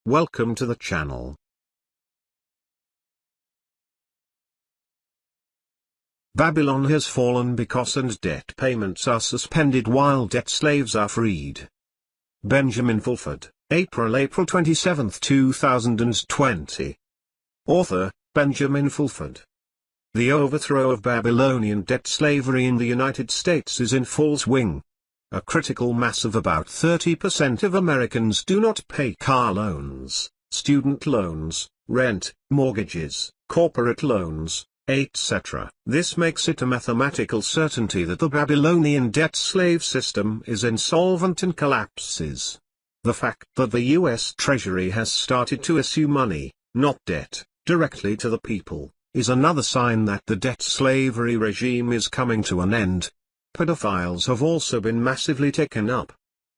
Welcome to the channel. Babylon has fallen because debt payments are suspended while debt slaves are freed. Benjamin Fulford, April 27, 2020. Author, Benjamin Fulford. The overthrow of Babylonian debt slavery in the United States is in full swing. A critical mass of about 30% of Americans do not pay car loans, student loans, rent, mortgages, corporate loans, etc. This makes it a mathematical certainty that the Babylonian debt slave system is insolvent and collapses. The fact that the U.S. Treasury has started to issue money, not debt, directly to the people, is another sign that the debt slavery regime is coming to an end. Pedophiles have also been massively taken up.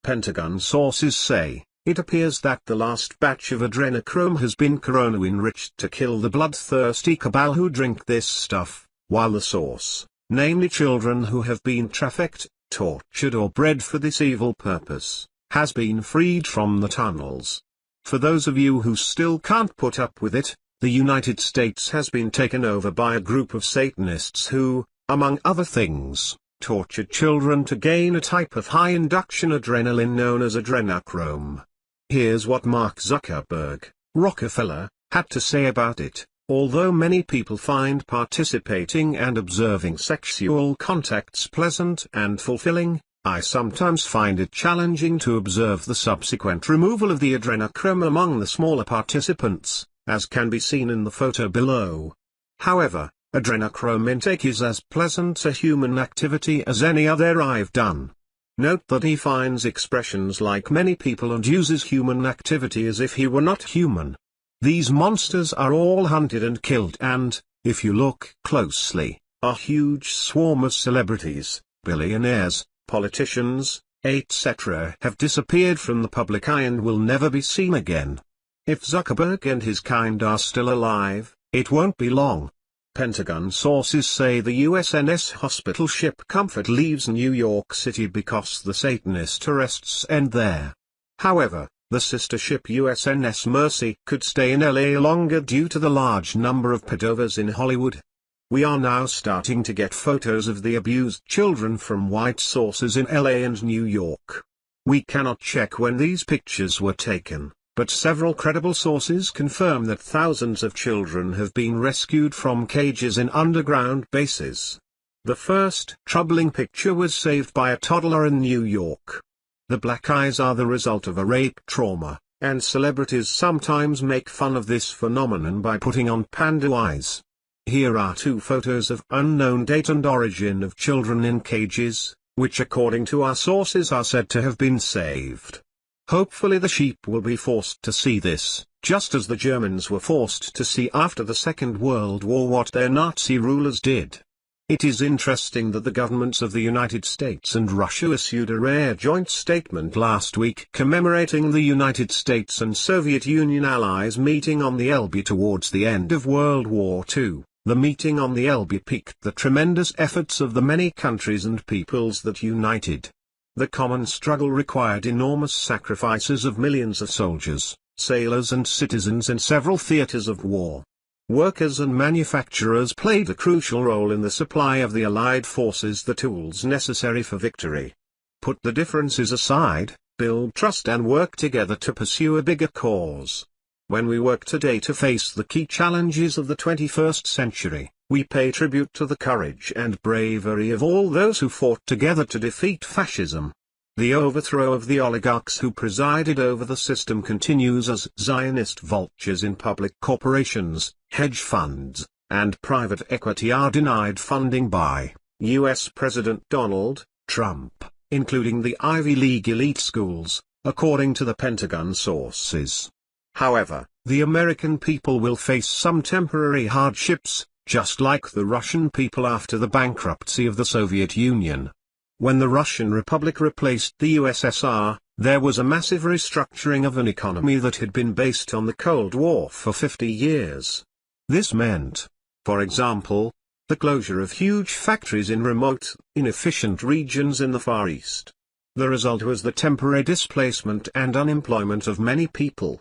Pentagon sources say, it appears that the last batch of adrenochrome has been corona-enriched to kill the bloodthirsty cabal who drink this stuff, while the source, namely children who have been trafficked, tortured or bred for this evil purpose, has been freed from the tunnels. For those of you who still can't put up with it, the United States has been taken over by a group of Satanists who, among other things, tortured children to gain a type of high-induction adrenaline known as adrenochrome. Here's what Mark Zuckerberg, Rockefeller, had to say about it. Although many people find participating and observing sexual contacts pleasant and fulfilling, I sometimes find it challenging to observe the subsequent removal of the adrenochrome among the smaller participants, as can be seen in the photo below. However, adrenochrome intake is as pleasant a human activity as any other I've done. Note that he finds expressions like many people and uses human activity as if he were not human. These monsters are all hunted and killed and, if you look closely, a huge swarm of celebrities, billionaires, politicians, etc. have disappeared from the public eye and will never be seen again. If Zuckerberg and his kind are still alive, it won't be long. Pentagon sources say the USNS hospital ship Comfort leaves New York City because the Satanist arrests end there. However, the sister ship USNS Mercy could stay in LA longer due to the large number of pedovers in Hollywood. We are now starting to get photos of the abused children from white sources in LA and New York. We cannot check when these pictures were taken, but several credible sources confirm that thousands of children have been rescued from cages in underground bases. The first troubling picture was saved by a toddler in New York. The black eyes are the result of a rape trauma, and celebrities sometimes make fun of this phenomenon by putting on panda eyes. Here are two photos of unknown date and origin of children in cages, which according to our sources are said to have been saved. Hopefully the sheep will be forced to see this, just as the Germans were forced to see after the Second World War what their Nazi rulers did. It is interesting that the governments of the United States and Russia issued a rare joint statement last week commemorating the United States and Soviet Union allies meeting on the Elbe towards the end of World War II. The meeting on the Elbe piqued the tremendous efforts of the many countries and peoples that united. The common struggle required enormous sacrifices of millions of soldiers, sailors and citizens in several theaters of war. Workers and manufacturers played a crucial role in the supply of the Allied forces the tools necessary for victory. Put the differences aside, build trust and work together to pursue a bigger cause. When we work today to face the key challenges of the 21st century, we pay tribute to the courage and bravery of all those who fought together to defeat fascism. The overthrow of the oligarchs who presided over the system continues as Zionist vultures in public corporations, hedge funds, and private equity are denied funding by U.S. President Donald Trump, including the Ivy League elite schools, according to the Pentagon sources. However, the American people will face some temporary hardships, just like the Russian people after the bankruptcy of the Soviet Union. When the Russian Republic replaced the USSR, there was a massive restructuring of an economy that had been based on the Cold War for 50 years. This meant, for example, the closure of huge factories in remote, inefficient regions in the Far East. The result was the temporary displacement and unemployment of many people.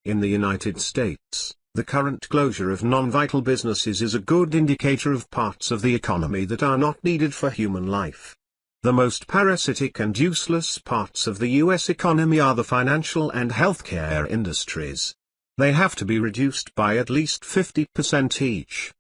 In the United States, the current closure of non-vital businesses is a good indicator of parts of the economy that are not needed for human life. The most parasitic and useless parts of the US economy are the financial and healthcare industries. They have to be reduced by at least 50% each.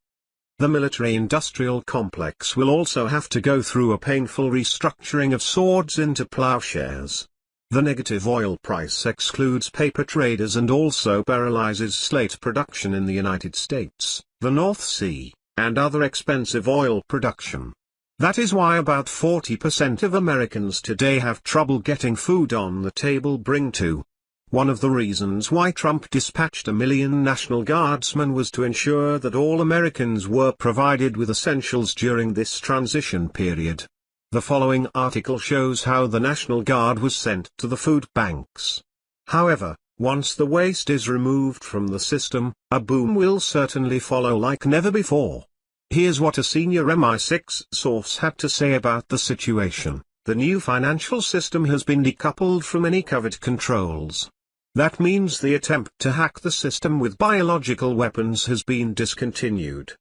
The military-industrial complex will also have to go through a painful restructuring of swords into plowshares. The negative oil price excludes paper traders and also paralyzes slate production in the United States, the North Sea, and other expensive oil production. That is why about 40% of Americans today have trouble getting food on the table. Bring to. One of the reasons why Trump dispatched 1 million National Guardsmen was to ensure that all Americans were provided with essentials during this transition period. The following article shows how the National Guard was sent to the food banks. However, once the waste is removed from the system, a boom will certainly follow like never before. Here's what a senior MI6 source had to say about the situation. The new financial system has been decoupled from any covert controls. That means the attempt to hack the system with biological weapons has been discontinued.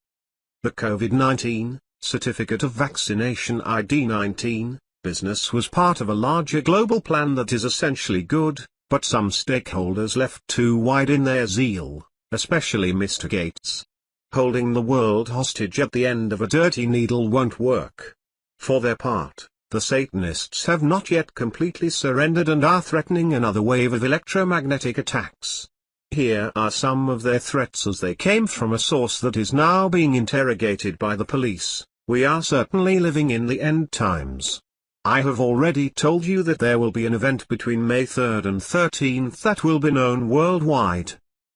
The COVID-19 Certificate of Vaccination ID-19 business was part of a larger global plan that is essentially good, but some stakeholders left too wide in their zeal, especially Mr. Gates. Holding the world hostage at the end of a dirty needle won't work. For their part, the Satanists have not yet completely surrendered and are threatening another wave of electromagnetic attacks. Here are some of their threats as they came from a source that is now being interrogated by the police. We are certainly living in the end times. I have already told you that there will be an event between May 3rd and 13th that will be known worldwide.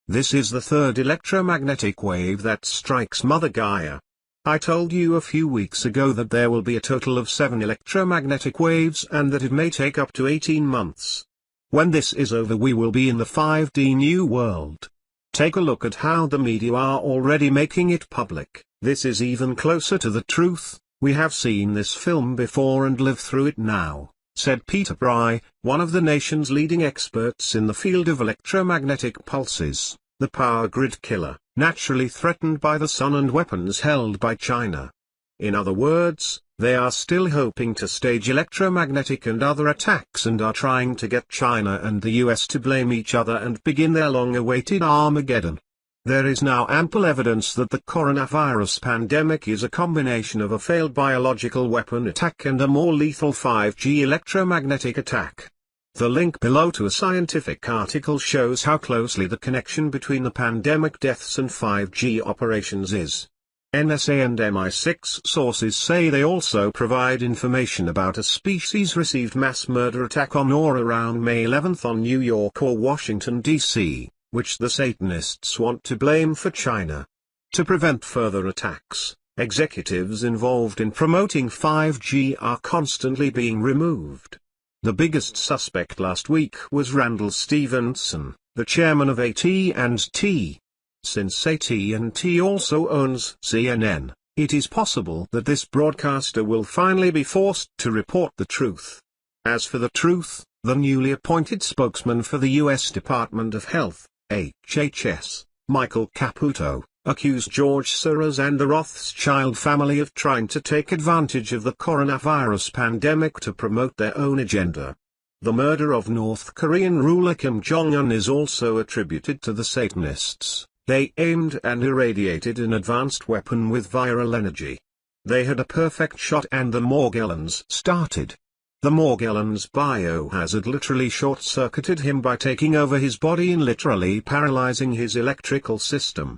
This is the third electromagnetic wave that strikes Mother Gaia. I told you a few weeks ago that there will be a total of 7 electromagnetic waves and that it may take up to 18 months. When this is over we will be in the 5D new world. Take a look at how the media are already making it public. This is even closer to the truth. We have seen this film before and live through it now, said Peter Bry, one of the nation's leading experts in the field of electromagnetic pulses, the power grid killer, naturally threatened by the sun and weapons held by China. In other words, they are still hoping to stage electromagnetic and other attacks and are trying to get China and the US to blame each other and begin their long-awaited Armageddon. There is now ample evidence that the coronavirus pandemic is a combination of a failed biological weapon attack and a more lethal 5G electromagnetic attack. The link below to a scientific article shows how closely the connection between the pandemic deaths and 5G operations is. NSA and MI6 sources say they also provide information about a species-received mass murder attack on or around May 11 on New York or Washington, D.C., which the Satanists want to blame for China. To prevent further attacks, executives involved in promoting 5G are constantly being removed. The biggest suspect last week was Randall Stephenson, the chairman of AT&T. Since AT&T also owns CNN, it is possible that this broadcaster will finally be forced to report the truth. As for the truth, the newly appointed spokesman for the U.S. Department of Health, HHS, Michael Caputo, accused George Soros and the Rothschild family of trying to take advantage of the coronavirus pandemic to promote their own agenda. The murder of North Korean ruler Kim Jong-un is also attributed to the Satanists. They aimed and irradiated an advanced weapon with viral energy. They had a perfect shot and the Morgellons started. The Morgellons biohazard literally short-circuited him by taking over his body and literally paralyzing his electrical system.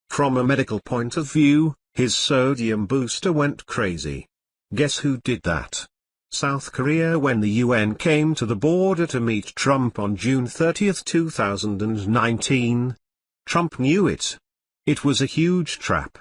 From a medical point of view, his sodium booster went crazy. Guess who did that? South Korea. When the UN came to the border to meet Trump on June 30, 2019, Trump knew it. It was a huge trap.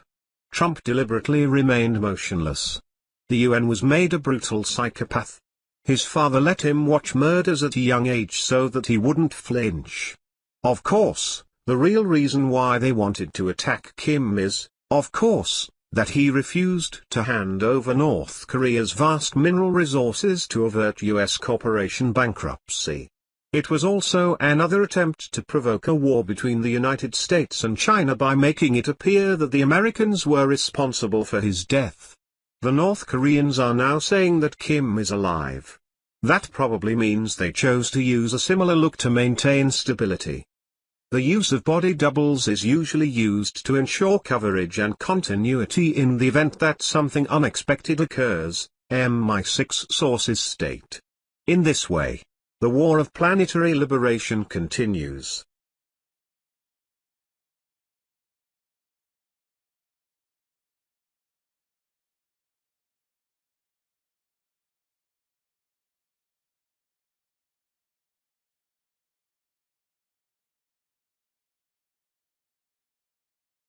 Trump deliberately remained motionless. The UN was made a brutal psychopath. His father let him watch murders at a young age so that he wouldn't flinch. Of course, the real reason why they wanted to attack Kim is, of course, that he refused to hand over North Korea's vast mineral resources to avert US corporation bankruptcy. It was also another attempt to provoke a war between the United States and China by making it appear that the Americans were responsible for his death. The North Koreans are now saying that Kim is alive. That probably means they chose to use a similar look to maintain stability. The use of body doubles is usually used to ensure coverage and continuity in the event that something unexpected occurs, MI6 sources state. In this way, the war of planetary liberation continues.